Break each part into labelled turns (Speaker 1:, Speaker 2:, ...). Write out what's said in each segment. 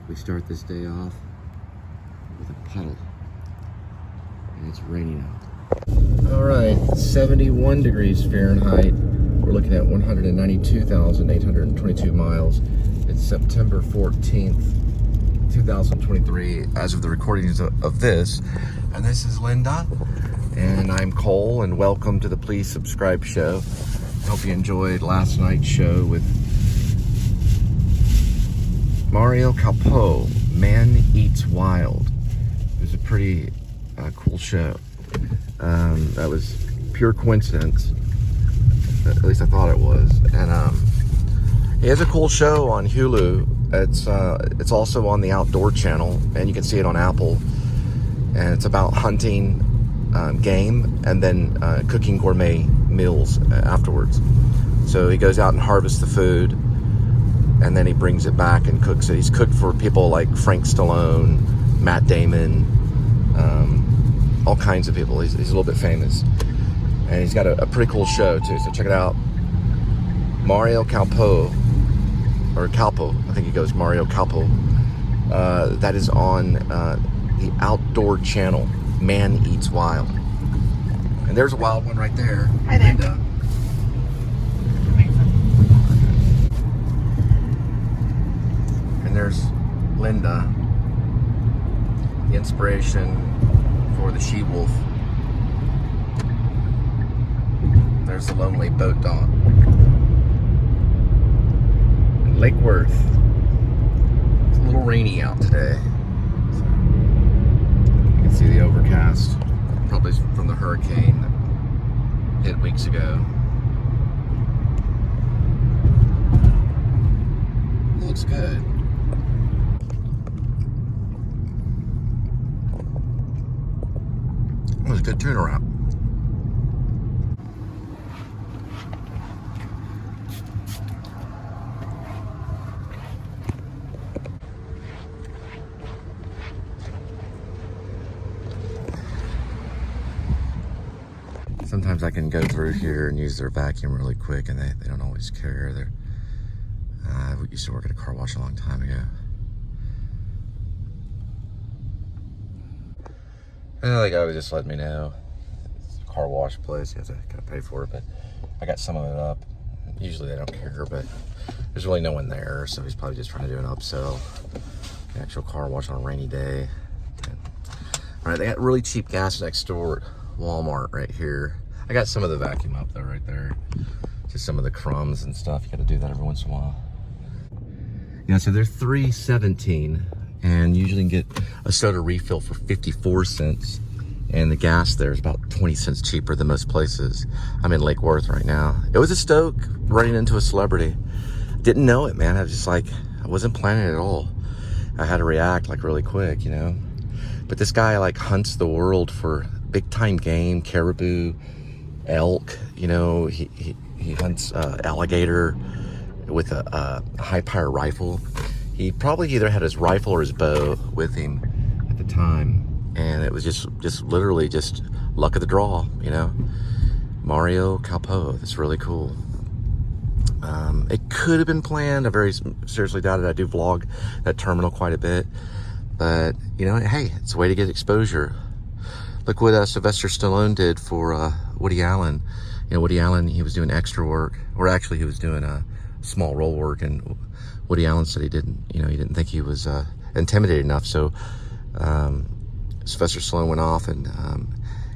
Speaker 1: We start this day off with a puddle, and it's raining out. All right, 71 degrees Fahrenheit. We're looking at 192,822 miles. It's September 14th, 2023, as of the recordings of this. And this is Linda, and I'm Cole, and welcome to the Please Subscribe show. I hope you enjoyed last night's show with Mario Calpo, Man Eats Wild. It was a pretty cool show. That was pure coincidence. At least I thought it was. And he has a cool show on Hulu. It's also on the Outdoor channel, and you can see it on Apple. And it's about hunting game and then cooking gourmet meals afterwards. So he goes out and harvests the food, and then he brings it back and cooks it. He's cooked for people like Frank Stallone, Matt Damon, all kinds of people. He's a little bit famous. And he's got a pretty cool show too, so check it out. Mario Calpo, or Calpo, I think he goes Mario Calpo. That is on the Outdoor channel, Man Eats Wild. And there's a wild one right there.
Speaker 2: Hi there.
Speaker 1: Linda. And there's Linda, the inspiration for the she-wolf. There's the lonely boat dog. And Lake Worth. It's a little rainy out today. So you can see the overcast, probably from the hurricane that hit weeks ago. It looks good. It was a good tuna wrap. Sometimes I can go through here and use their vacuum really quick, and they don't always care. I used to work at a car wash a long time ago. Well, the guy would just let me know. It's a car wash place, you have to kind of pay for it, but I got some of it up. Usually they don't care, but there's really no one there, so he's probably just trying to do an upsell. The actual car wash on a rainy day. All right, they got really cheap gas next door at Walmart right here. I got some of the vacuum up though, right there. Just some of the crumbs and stuff. You got to do that every once in a while. Yeah, so they're $3.17, and usually you can get a soda refill for 54 cents, and the gas there is about 20 cents cheaper than most places. I'm in Lake Worth right now. It was a stoke running into a celebrity. Didn't know it, man. I was just like, I wasn't planning it at all. I had to react like really quick, you know. But this guy like hunts the world for big time game, caribou, elk, you know. He hunts alligator with a high power rifle. He probably either had his rifle or his bow with him at the time, and it was just literally just luck of the draw, you know. Mario Calpo, that's really cool. It could have been planned. I very seriously doubt it. I do vlog that terminal quite a bit, but you know, hey, it's a way to get exposure. Look what Sylvester Stallone did for Woody Allen. You know, Woody Allen, he was doing extra work, or actually he was doing small role work, and Woody Allen said he didn't think he was intimidated enough. So Sylvester Stallone went off and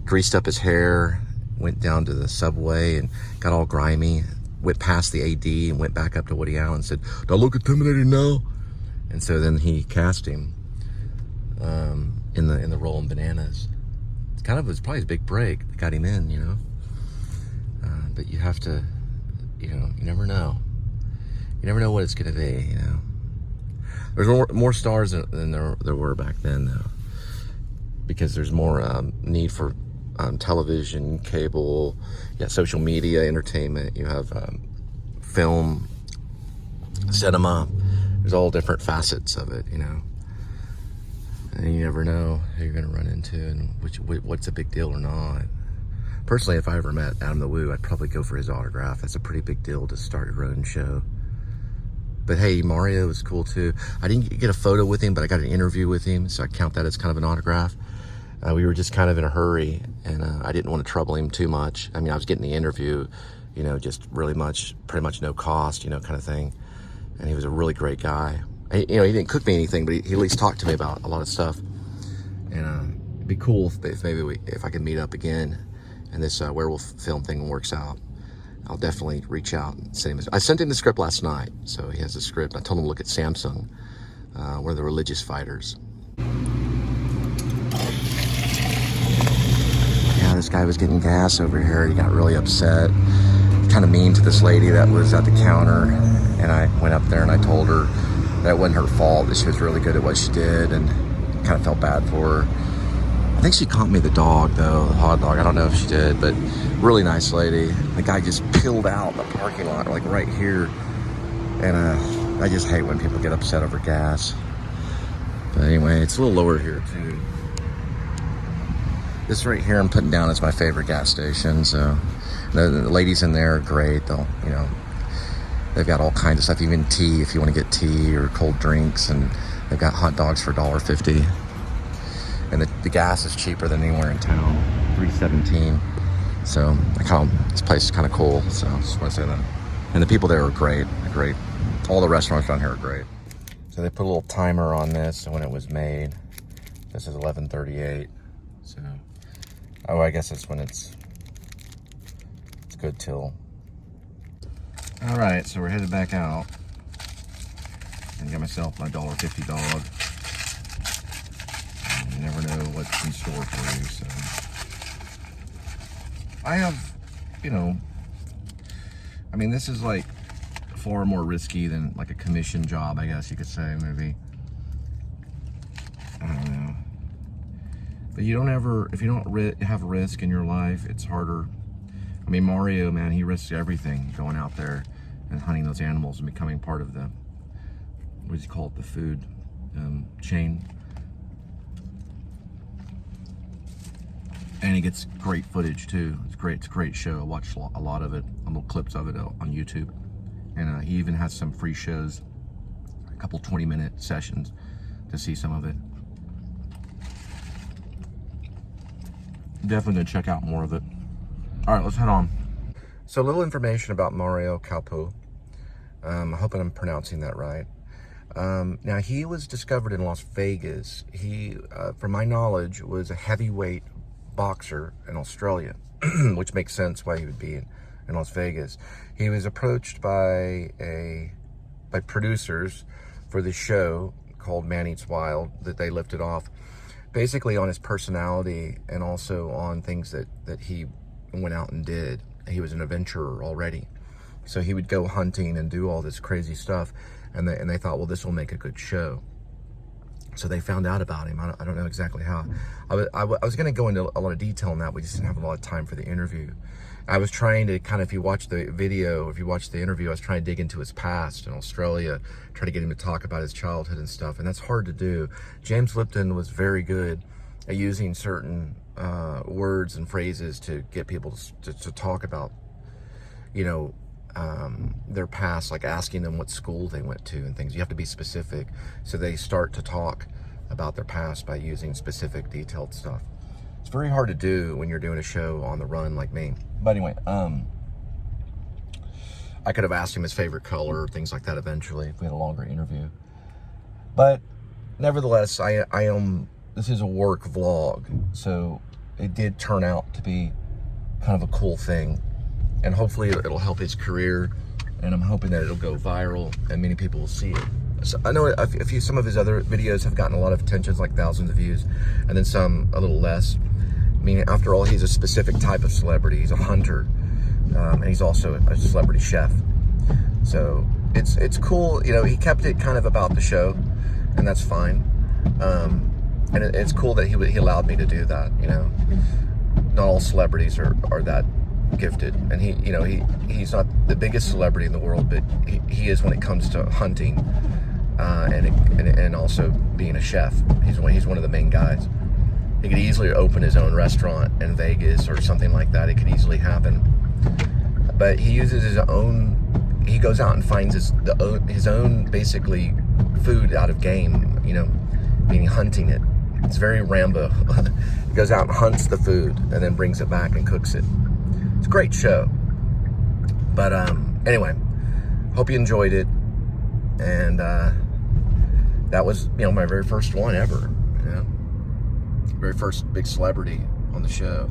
Speaker 1: greased up his hair, went down to the subway and got all grimy, went past the A.D. and went back up to Woody Allen and said, "Do I look intimidated now?" And so then he cast him in the role in Bananas. It was probably his big break that got him in, you know. But you have to, you know, you never know. You never know what it's going to be, you know. There's more stars than there were back then, though, because there's more need for television, cable, social media, entertainment. You have film, cinema. There's all different facets of it, you know. And you never know who you're going to run into and what's a big deal or not. Personally, if I ever met Adam the Woo, I'd probably go for his autograph. That's a pretty big deal to start your own show. But hey, Mario was cool too. I didn't get a photo with him, but I got an interview with him, so I count that as kind of an autograph. We were just kind of in a hurry, and I didn't want to trouble him too much. I mean, I was getting the interview, you know, just pretty much no cost, you know, kind of thing. And he was a really great guy. You know, he didn't cook me anything, but he at least talked to me about a lot of stuff. And it'd be cool if maybe if I could meet up again and this werewolf film thing works out. I'll definitely reach out and send him. I sent him the script last night, so he has the script. I told him to look at Samsung, one of the religious fighters. Yeah, this guy was getting gas over here. He got really upset, kind of mean to this lady that was at the counter. And I went up there and I told her that it wasn't her fault, that she was really good at what she did, and kind of felt bad for her. I think she caught me the dog, though, the hot dog. I don't know if she did, but really nice lady. The guy just peeled out the parking lot, like right here. And I just hate when people get upset over gas. But anyway, it's a little lower here, too. This right here I'm putting down as my favorite gas station. So the ladies in there are great. They'll, you know, they've got all kinds of stuff, even tea if you want to get tea or cold drinks. And they've got hot dogs for $1.50. And the gas is cheaper than anywhere in town, $3.17. So this place is kind of cool. So I just want to say that. And the people there are great. They're great. All the restaurants down here are great. So they put a little timer on this when it was made. This is 11:38. So, oh, I guess it's when it's good till. All right, so we're headed back out. And got myself my $1.50 dog. You never know what's in store for you, so. I have, you know, I mean, this is like far more risky than like a commission job, I guess you could say, maybe. I don't know. But you don't ever, if you don't have risk in your life, it's harder. I mean, Mario, man, he risks everything going out there and hunting those animals and becoming part of the, what do you call it, the food chain. And he gets great footage too. It's a great show. I watched a lot of it, little clips of it on YouTube. And he even has some free shows, a couple 20-minute sessions to see some of it. Definitely gonna check out more of it. All right, let's head on. So a little information about Mario Calpo. I'm hoping I'm pronouncing that right. Now, he was discovered in Las Vegas. He, from my knowledge, was a heavyweight boxer in Australia, which makes sense why he would be in Las Vegas. He was approached by producers for the show called Man Eats Wild that they lifted off, basically on his personality and also on things that he went out and did. He was an adventurer already, so he would go hunting and do all this crazy stuff, and they thought, well, this will make a good show. So they found out about him. I don't know exactly how. I was going to go into a lot of detail on that. We just didn't have a lot of time for the interview. I was trying to kind of, if you watch the video, if you watch the interview, I was trying to dig into his past in Australia, try to get him to talk about his childhood and stuff, and that's hard to do. James Lipton was very good at using certain words and phrases to get people to talk about, you know, their past, like asking them what school they went to and things. You have to be specific, so they start to talk about their past by using specific, detailed stuff. It's very hard to do when you're doing a show on the run like me. But anyway, I could have asked him his favorite color, things like that eventually if we had a longer interview. But nevertheless, this is a work vlog, so it did turn out to be kind of a cool thing. And hopefully it'll help his career, and I'm hoping that it'll go viral and many people will see it. So I know some of his other videos have gotten a lot of attention, like thousands of views, and then some a little less. I mean, after all, he's a specific type of celebrity. He's a hunter, and he's also a celebrity chef. So it's cool. You know, he kept it kind of about the show, and that's fine. And it's cool that he allowed me to do that. You know, not all celebrities are that gifted, and he's not the biggest celebrity in the world, but he is when it comes to hunting, and also being a chef. He's one of the main guys. He could easily open his own restaurant in Vegas or something like that. It could easily happen, but he uses his own. he goes out and finds his own basically food out of game, you know, meaning hunting it. It's very Rambo. He goes out and hunts the food and then brings it back and cooks it. It's a great show. But anyway, hope you enjoyed it. And that was, you know, my very first one ever, you know, very first big celebrity on the show.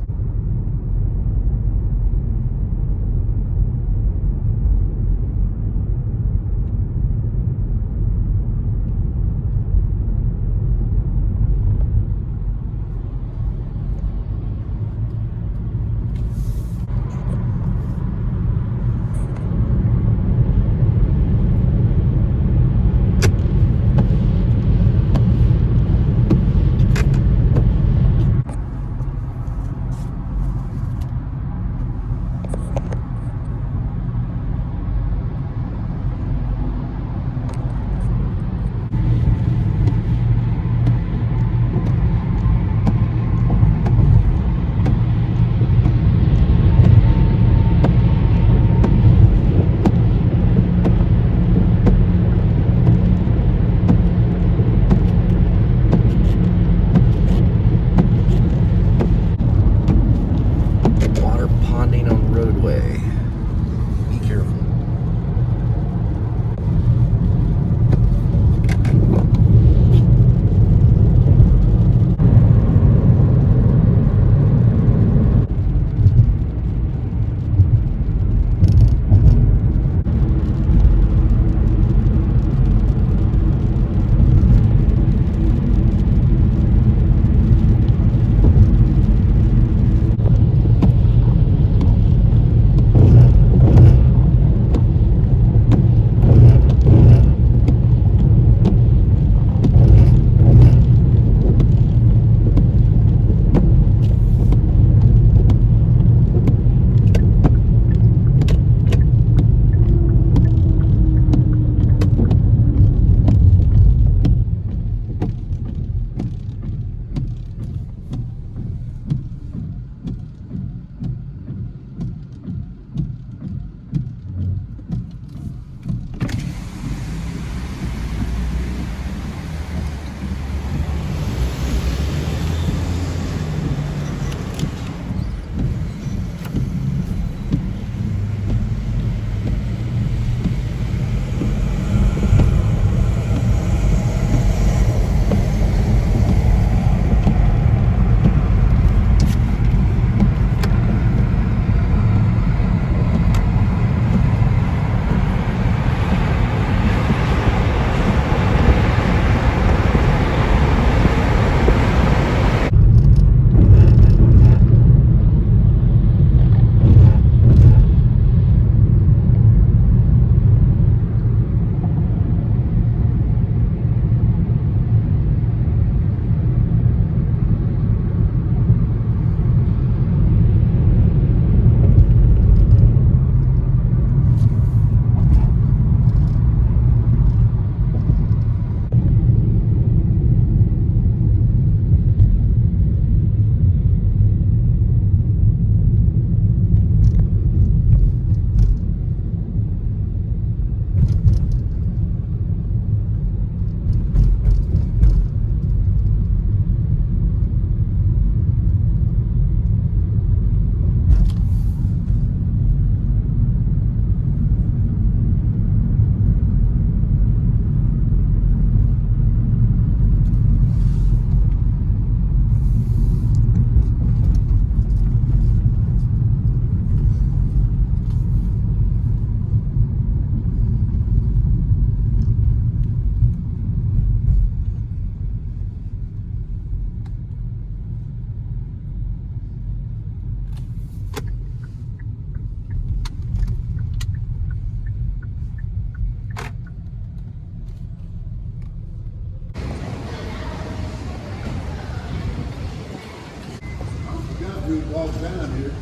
Speaker 2: walk down here.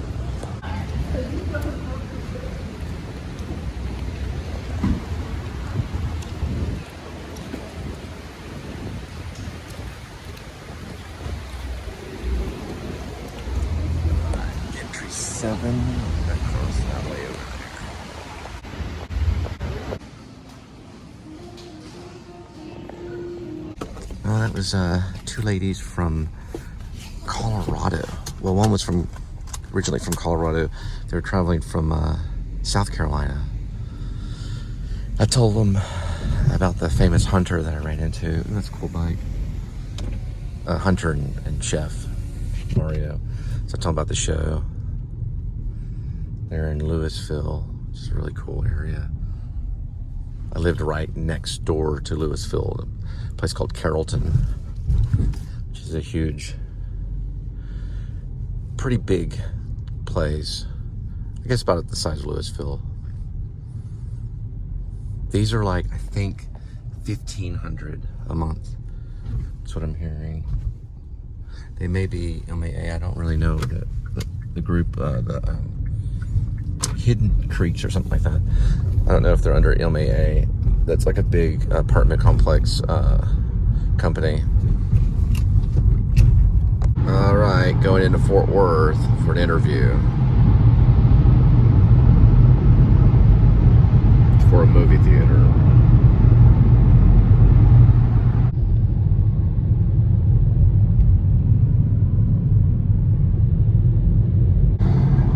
Speaker 1: Entry 7, across that way over there. Well, that was two ladies from Colorado. Well, one was originally from Colorado. They were traveling from South Carolina. I told them about the famous hunter that I ran into. Ooh, that's a cool bike. Hunter and Chef Mario. So I told them about the show. They're in Louisville, which is a really cool area. I lived right next door to Louisville, a place called Carrollton, which is a huge, pretty big place. I guess about the size of Louisville. These are like, I think, $1,500 a month. That's what I'm hearing. They may be MAA. I don't really know the group, Hidden Creeks or something like that. I don't know if they're under MAA. That's like a big apartment complex company. All right, going into Fort Worth for an interview for a movie theater.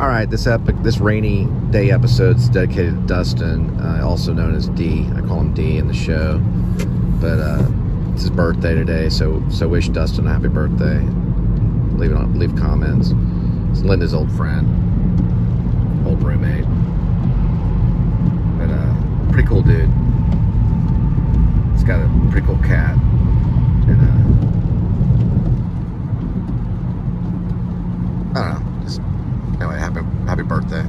Speaker 1: All right, this rainy day episode's dedicated to Dustin, also known as D. I call him D in the show, but it's his birthday today, so wish Dustin a happy birthday. Leave comments. It's Linda's old friend, old roommate, but pretty cool dude. He's got a pretty cool cat, and I don't know. Anyway, happy birthday.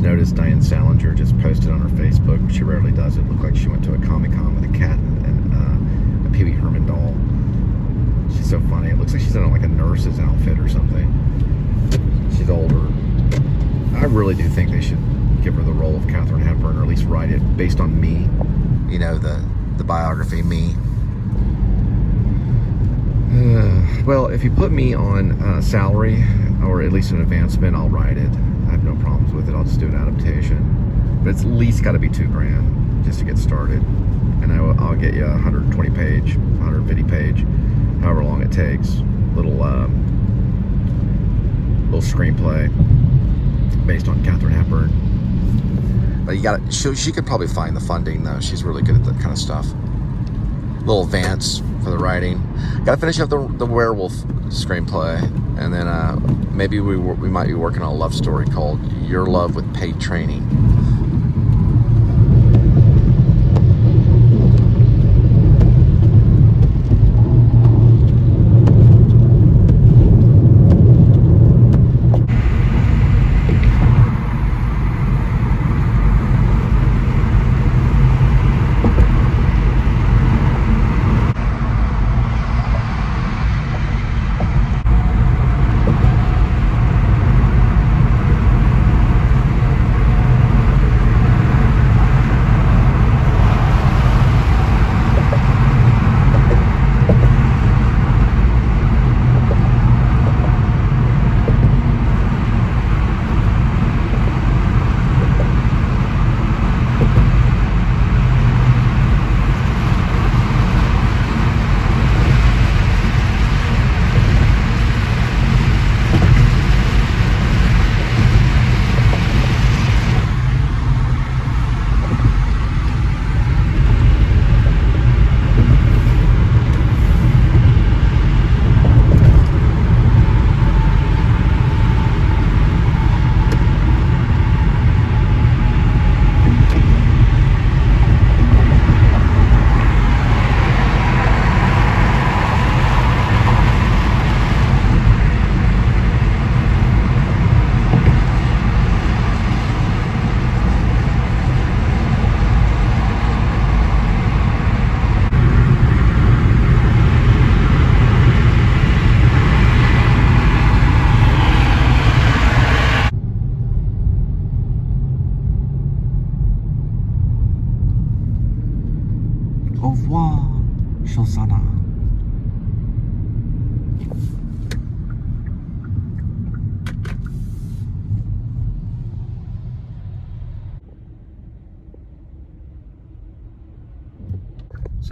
Speaker 1: Noticed Diane Salinger just posted on her Facebook. She rarely does it. Looked like she went to a Comic-Con with a cat and a Pee Wee Herman doll. She's so funny. It looks like she's in like a nurse's outfit or something. She's older. I really do think they should give her the role of Katharine Hepburn, or at least write it based on Me. You know, the biography, Me. Well, if you put me on salary, or at least an advancement, I'll write it. I have no problems with it. I'll just do an adaptation. But it's at least got to be $2,000 just to get started. And I'll get you a 120 page, 150 page, however long it takes. Little screenplay based on Katharine Hepburn. But she could probably find the funding though. She's really good at that kind of stuff. Little advance for the writing. Got to finish up the werewolf screenplay, and then maybe we might be working on a love story called Your Love with Paid Training.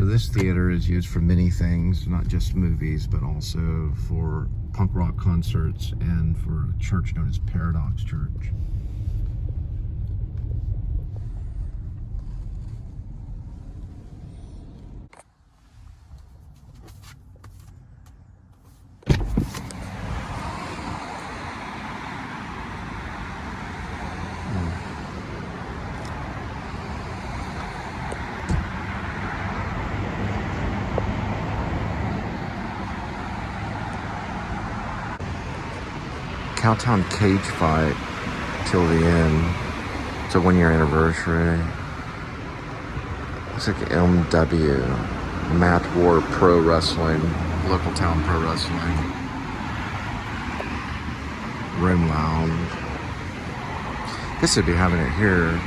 Speaker 1: this theater is used for many things, not just movies, but also for punk rock concerts and for a church known as Paradox Church. Cowtown Cage Fight till the end. It's a 1-year anniversary. Looks like M.W. Matt War Pro Wrestling, local town pro wrestling. Room Lounge. Guess they'd be having it here.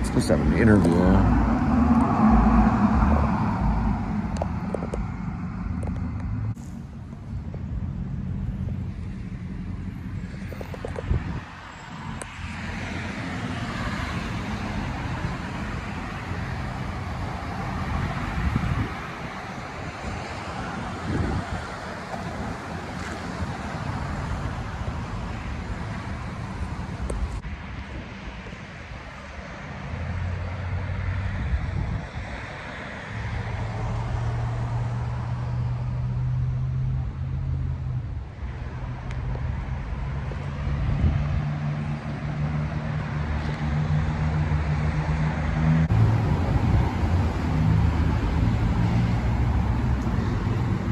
Speaker 1: Supposed to have an interview.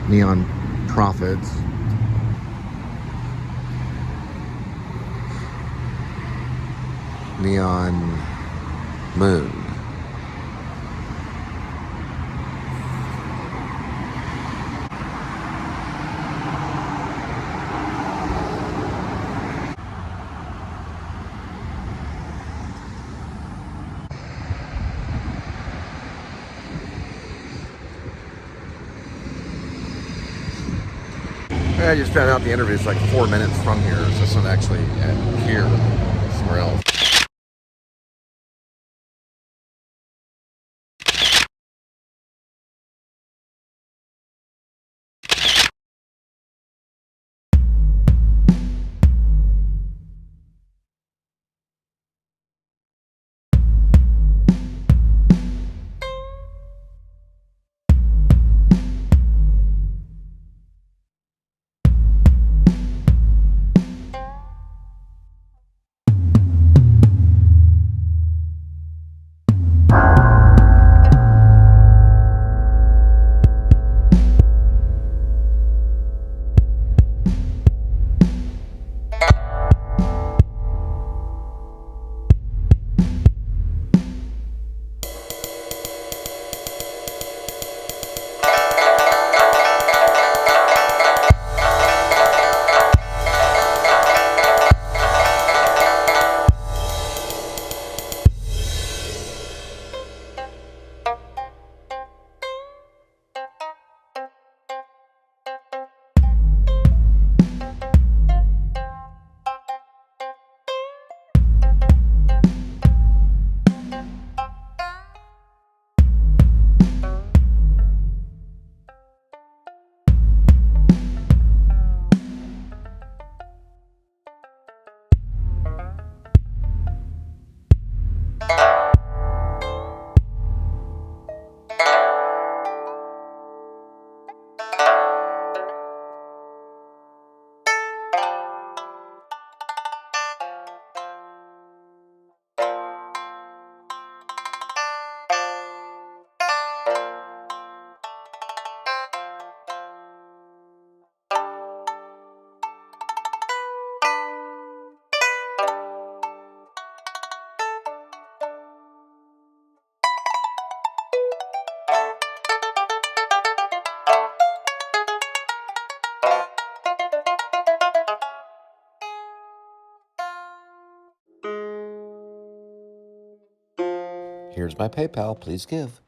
Speaker 1: Neon Prophets. Neon Moon. I just found out the interview is like 4 minutes from here, so it's not actually at here, somewhere else. Here's my PayPal, please give.